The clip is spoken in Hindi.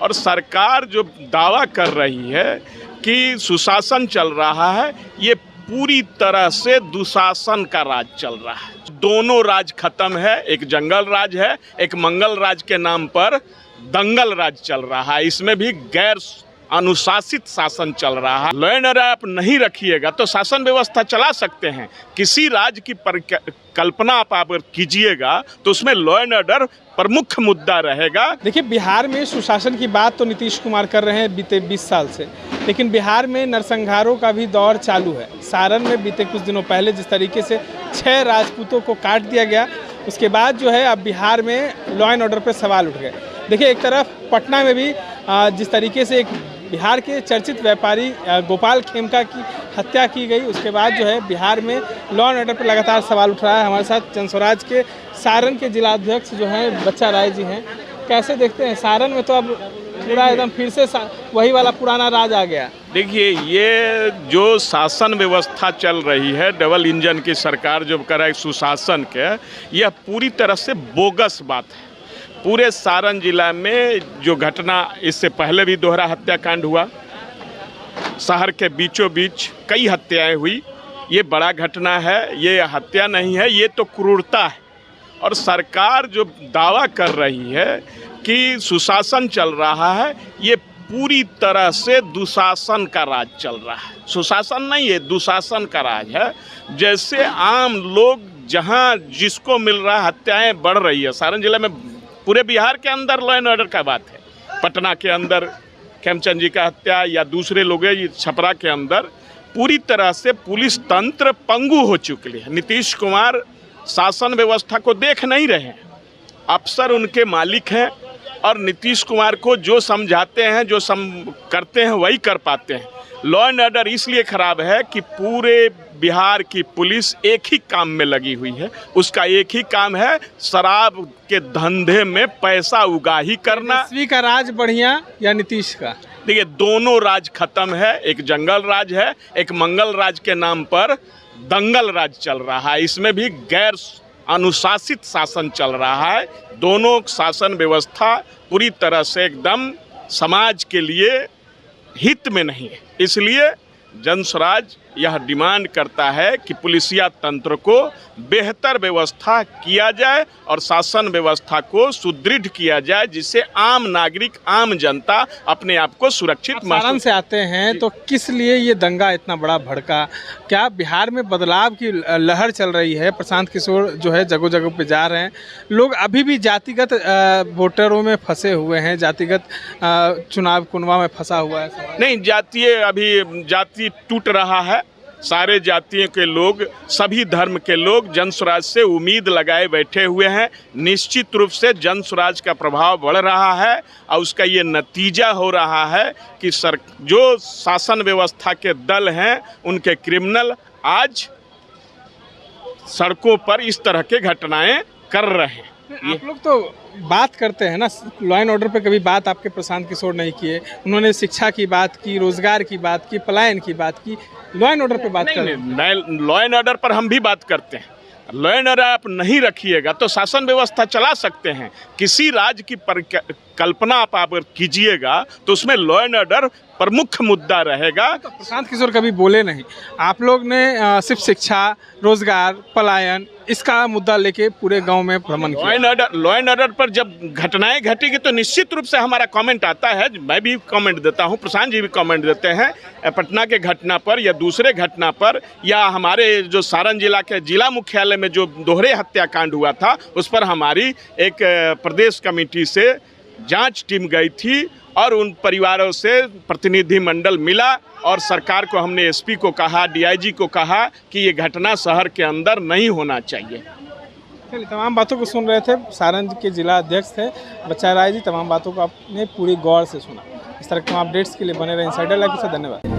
और सरकार जो दावा कर रही है कि सुशासन चल रहा है, ये पूरी तरह से दुशासन का राज चल रहा है। दोनों राज खत्म है, एक जंगल राज है, एक मंगल राज के नाम पर दंगल राज चल रहा है। इसमें भी गैर अनुशासित शासन चल रहा है। लॉ एंड ऑर्डर आप नहीं रखिएगा तो शासन व्यवस्था चला सकते हैं। किसी राज्य की कल्पना आप कीजिएगा तो उसमें लॉ एंड ऑर्डर प्रमुख मुद्दा रहेगा। देखिए, बिहार में सुशासन की बात तो नीतीश कुमार कर रहे हैं बीते 20 साल से, लेकिन बिहार में नरसंहारों का भी दौर चालू है। सारण में बीते कुछ दिनों पहले जिस तरीके से 6 राजपूतों को काट दिया गया, उसके बाद जो है अब बिहार में लॉ एंड ऑर्डर पर सवाल उठ गए। देखिए, एक तरफ पटना में भी जिस तरीके से एक बिहार के चर्चित व्यापारी गोपाल खेमका की हत्या की गई, उसके बाद जो है बिहार में लॉ एंड ऑर्डर पर लगातार सवाल उठ रहा है। हमारे साथ जनस्वराज के सारण के जिला अध्यक्ष जो हैं बच्चा राय जी हैं। कैसे देखते हैं, सारण में तो अब पूरा एकदम फिर से वही वाला पुराना राज आ गया? देखिए, ये जो शासन व्यवस्था चल रही है, डबल इंजन की सरकार जो कर रहा है सुशासन के, यह पूरी तरह से बोगस बात है। पूरे सारण जिला में जो घटना इससे पहले भी दोहरा हत्याकांड हुआ, शहर के बीचों बीच कई हत्याएं हुई। ये बड़ा घटना है, ये हत्या नहीं है, ये तो क्रूरता है। और सरकार जो दावा कर रही है कि सुशासन चल रहा है, ये पूरी तरह से दुशासन का राज चल रहा है। सुशासन नहीं है, दुशासन का राज है। जैसे आम लोग जहां जिसको मिल रहा है, हत्याएं बढ़ रही है। सारण जिले में, पूरे बिहार के अंदर लॉ एंड ऑर्डर का बात है। पटना के अंदर खेमचंद जी का हत्या या दूसरे लोग छपरा के अंदर पूरी तरह से पुलिस तंत्र पंगु हो चुकी है। नीतीश कुमार शासन व्यवस्था को देख नहीं रहे हैं। अफसर उनके मालिक हैं और नीतीश कुमार को जो समझाते हैं, जो करते हैं, वही कर पाते हैं। लॉ एंड ऑर्डर इसलिए खराब है कि पूरे बिहार की पुलिस एक ही काम में लगी हुई है। उसका एक ही काम है शराब के धंधे में पैसा उगाही करना। तेजस्वी का राज बढ़िया या नीतीश का? देखिए, दोनों राज खत्म है। एक जंगल राज है, एक मंगल राज के नाम पर दंगल राज चल रहा है। इसमें भी गैर अनुशासित शासन चल रहा है। दोनों शासन व्यवस्था पूरी तरह से एकदम समाज के लिए हित में नहीं है। इसलिए जनस्वराज यह डिमांड करता है कि पुलिसिया तंत्र को बेहतर व्यवस्था किया जाए और शासन व्यवस्था को सुदृढ़ किया जाए, जिससे आम नागरिक, आम जनता अपने आप को सुरक्षित सारण से आते हैं तो किस लिए ये दंगा इतना बड़ा भड़का? क्या बिहार में बदलाव की लहर चल रही है? प्रशांत किशोर जो है जगह जगह पे जा रहे हैं। लोग अभी भी जातिगत वोटरों में फंसे हुए हैं, जातिगत चुनाव कुनवा में फंसा हुआ है। नहीं, अभी जाति टूट रहा है। सारे जातियों के लोग, सभी धर्म के लोग जनस्वराज से उम्मीद लगाए बैठे हुए हैं। निश्चित रूप से जनस्वराज का प्रभाव बढ़ रहा है और उसका ये नतीजा हो रहा है कि जो शासन व्यवस्था के दल हैं, उनके क्रिमिनल आज सड़कों पर इस तरह के घटनाएं कर रहे हैं। आप लोग तो बात करते हैं ना, लॉ एंड ऑर्डर पे कभी बात आपके प्रशांत किशोर नहीं किए। उन्होंने शिक्षा की बात की, रोजगार की बात की, पलायन की बात की। लॉ एंड ऑर्डर पे बात कर रहे हैं। लॉ एंड ऑर्डर पर हम भी बात करते हैं। लॉ एंड ऑर्डर आप नहीं रखिएगा तो शासन व्यवस्था चला सकते हैं। किसी राज्य की कल्पना आप कीजिएगा तो उसमें लॉ एंड ऑर्डर प्रमुख मुद्दा रहेगा। तो प्रशांत किशोर कभी बोले नहीं। आप लोग ने सिर्फ शिक्षा, रोजगार, पलायन, इसका मुद्दा लेके पूरे गांव में भ्रमण किया। लॉ एंड ऑर्डर पर जब घटनाएं घटेगी तो निश्चित रूप से हमारा कमेंट आता है। मैं भी कमेंट देता हूं, प्रशांत जी भी कमेंट देते हैं। पटना के घटना पर या दूसरे घटना पर या हमारे जो सारण जिला के जिला मुख्यालय में जो दोहरे हत्याकांड हुआ था, उस पर हमारी एक प्रदेश कमेटी से जांच टीम गई थी और उन परिवारों से प्रतिनिधिमंडल मिला और सरकार को हमने एसपी को कहा, डीआईजी को कहा कि ये घटना शहर के अंदर नहीं होना चाहिए। चलिए, तमाम बातों को सुन रहे थे। सारण के जिला अध्यक्ष थे बच्चा राय जी। तमाम बातों को आपने पूरी गौर से सुना। इस तरह के अपडेट्स के लिए बने रहे इनसाइडर लाइव के साथ। धन्यवाद।